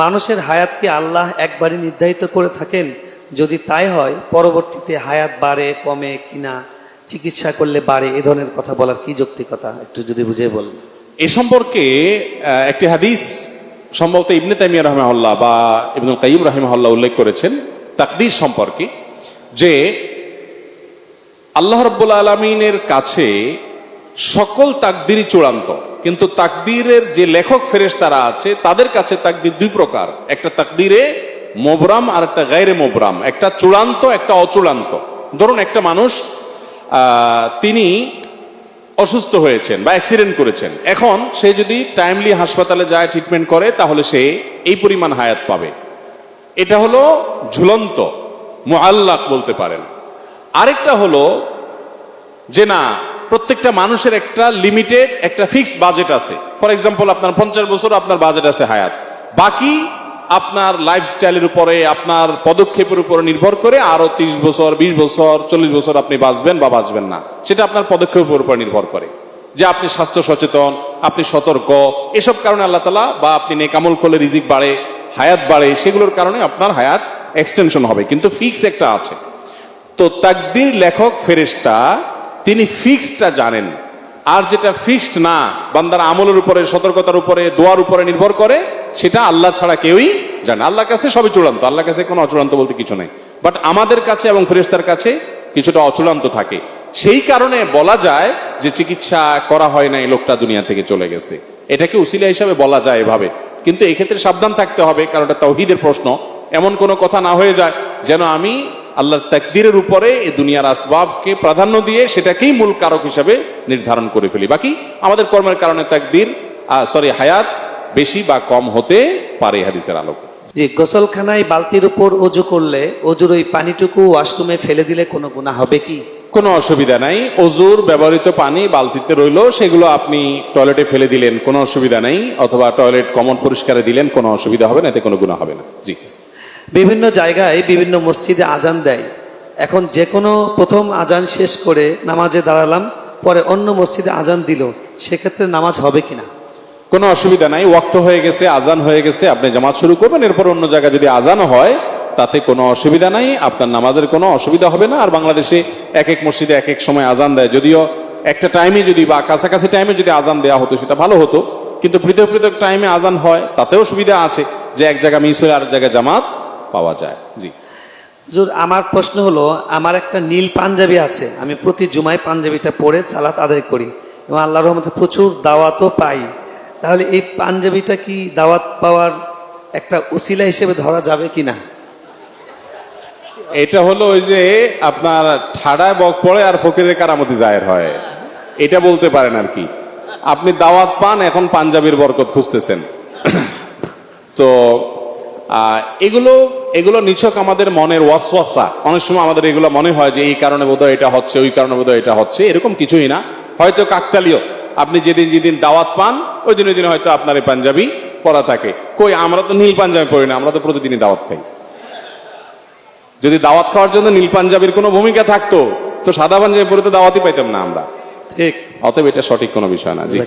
মানুষের হায়াত কি আল্লাহ একবারই নির্ধারিত করে থাকেন? যদি তাই হয়, পরবর্তীতে হায়াত বাড়ে কমে কিনা, চিকিৎসা করলে বাড়ে, এ ধরনের কথা বলার কি যৌক্তিকতা, একটু যদি বুঝিয়ে বলেন। এ সম্পর্কে একটি হাদিস সম্ভবত ইবনে তাইমিয়া রাহিমাহুল্লাহ বা ইবনুল কাইয়িম রাহিমাহুল্লাহ উল্লেখ করেছেন তাকদীর সম্পর্কে, যে আল্লাহ রাব্বুল আলামিনের কাছে সকল তাকদীরই চূড়ান্ত, কিন্তু তাকদীরের যে লেখক ফেরেশতারা আছে তাদের কাছে তাকদীর দুই প্রকার, একটা তাকদীরে মোবরাম আর একটা গায়রে মোবরাম, একটা চূড়ান্ত একটা অচূড়ান্ত। ধরুন একটা মানুষ তিনি অসুস্থ হয়েছেন বা অ্যাক্সিডেন্ট করেছেন, এখন সে যদি টাইমলি হাসপাতালে যায় ট্রিটমেন্ট করে তাহলে সে এই পরিমাণ হায়াত পাবে, এটা হলো ঝুলন্ত মুআল্লাক বলতে পারেন। আরেকটা হলো যে না, প্রত্যেকটা মানুষের একটা লিমিটেড একটা ফিক্সড বাজেট আছে। ফর এক্সাম্পল আপনার 50 বছর আপনার বাজেট আছে হায়াত, বাকি আপনার লাইফস্টাইলের উপরে আপনার পদক্ষেপের উপরে নির্ভর করে আরো 30 বছর 20 বছর 40 বছর আপনি বাঁচবেন বা বাঁচবেন না, সেটা আপনার পদক্ষেপের উপর নির্ভর করে, যে আপনি স্বাস্থ্য সচেতন, আপনি সতর্ক, এসব কারণে আল্লাহ তাআলা, বা আপনি নেকামল করলে রিজিক বাড়ে, হায়াত বাড়ে, সেগুলোর কারণে আপনার হায়াত এক্সটেনশন হবে, কিন্তু ফিক্স একটা আছে। তো তাকদীর লেখক ফেরেশতা তিনি ফিক্সডটা জানেন, আর যেটা ফিক্সড না, বান্দার আমলের উপরে, সতর্কতার উপরে, দোয়ার উপরে নির্ভর করে, সেটা আল্লাহ ছাড়া কেউই জানে। আল্লাহর কাছে সবই চূড়ান্ত, আল্লাহর কাছে কোনো অচূড়ান্ত বলতে কিছু নাই, বাট আমাদের কাছে এবং ফেরেশতার কাছে কিছুটা অচূড়ান্ত থাকে। সেই কারণে বলা যায় যে চিকিৎসা করা হয় না, এই লোকটা দুনিয়া থেকে চলে গেছে, এটাকে উসিলা হিসাবে বলা যায় এভাবে। কিন্তু এক্ষেত্রে সাবধান থাকতে হবে, কারণ এটা তাওহীদের প্রশ্ন। এমন কোনো কথা না হয়ে যায় যেন আমি আল্লাহর তাকদীরের উপরে এই দুনিয়ার আসবাবকে প্রাধান্য দিয়ে সেটাকেই মূল কারক হিসাবে নির্ধারণ করে ফেলি। বাকি আমাদের কর্মের কারণে তাকদীর হায়াত বেশি বা কম হতে পারে হাদিসের আলোকে। যে গোসলখানায় বালতির উপর ওযু করলে ওযুর ওই পানিটুকু ওয়াশরুমে ফেলে দিলে কোনো গুনাহ হবে কি? কোনো অসুবিধা নাই। ওযুর ব্যবহৃত পানি বালতিতে রইল, সেগুলো আপনি টয়লেটে ফেলে দিলেন, কোনো অসুবিধা নাই, অথবা টয়লেট কমন পরিষ্কারে দিলেন, কোনো অসুবিধা হবে না, এতে কোনো গুনাহ হবে না। জি। বিভিন্ন জায়গায় বিভিন্ন মসজিদে আজান দেয়, এখন যে কোনো প্রথম আজান শেষ করে নামাজে দাঁড়ালাম, পরে অন্য মসজিদে আজান দিল, সেক্ষেত্রে নামাজ হবে কিনা? কোনো অসুবিধা নাই, ওয়াক্ত হয়ে গেছে, আজান হয়ে গেছে, আপনি জামাত শুরু করবেন, এরপর অন্য জায়গায় যদি আজান হয় তাতে কোনো অসুবিধা নাই, আপনার নামাজের কোনো অসুবিধা হবে না। আর বাংলাদেশে এক এক মসজিদে এক এক সময় আজান দেয়, যদিও একটা টাইমে যদি বা কাছাকাছি টাইমে যদি আজান দেওয়া হতো সেটা ভালো হতো, কিন্তু পৃথক পৃথক টাইমে আজান হয়, তাতেও সুবিধা আছে যে এক জায়গায় মিস হয়ে আর জায়গায় জামাত পাওয়া যায়। জি। হুজুর, আমার প্রশ্ন হলো, আমার একটা নীল পাঞ্জাবি আছে, আমি প্রতি জুমায় পাঞ্জাবিটা পরে সালাত আদায় করি এবং আল্লাহর রহমতে প্রচুর দাওয়াতও পাই, তাহলে এই পাঞ্জাবিটা কি দাওয়াত পাওয়ার একটা উসিলা হিসেবে ধরা যাবে কিনা? এটা হলো ওই যে আপনার ঠাড়ায় বক পড়ে আর ফকিরের কারামতি জাহের হয়, এটা বলতে পারেন আর কি। আপনি দাওয়াত পান, এখন পাঞ্জাবির বরকত খুঁজতেছেন। তো এগুলো নিছক আমাদের মনের ওয়াসওয়াসা। অনেক সময় আমাদের এগুলো মনে হয় যে এই কারণে বোধহয় এটা হচ্ছে, ওই কারণে বোধহয় এটা হচ্ছে, এরকম কিছুই না। হয়তো কাকতালীয়, আপনি যেদিন যেদিন দাওয়াত পান ওই দিন হয়তো আপনার এই পাঞ্জাবি পরা থাকে। কই, আমরা তো নীল পাঞ্জাবি পরি না, আমরা তো প্রতিদিনই দাওয়াত খাই। যদি দাওয়াত খাওয়ার জন্য নীল পাঞ্জাবির কোনো ভূমিকা থাকতো তো সাদা পাঞ্জাবি পরে তো দাওয়াতই পাইতাম না আমরা। ঠিক। অতএব এটা সঠিক কোনো বিষয় না। জি।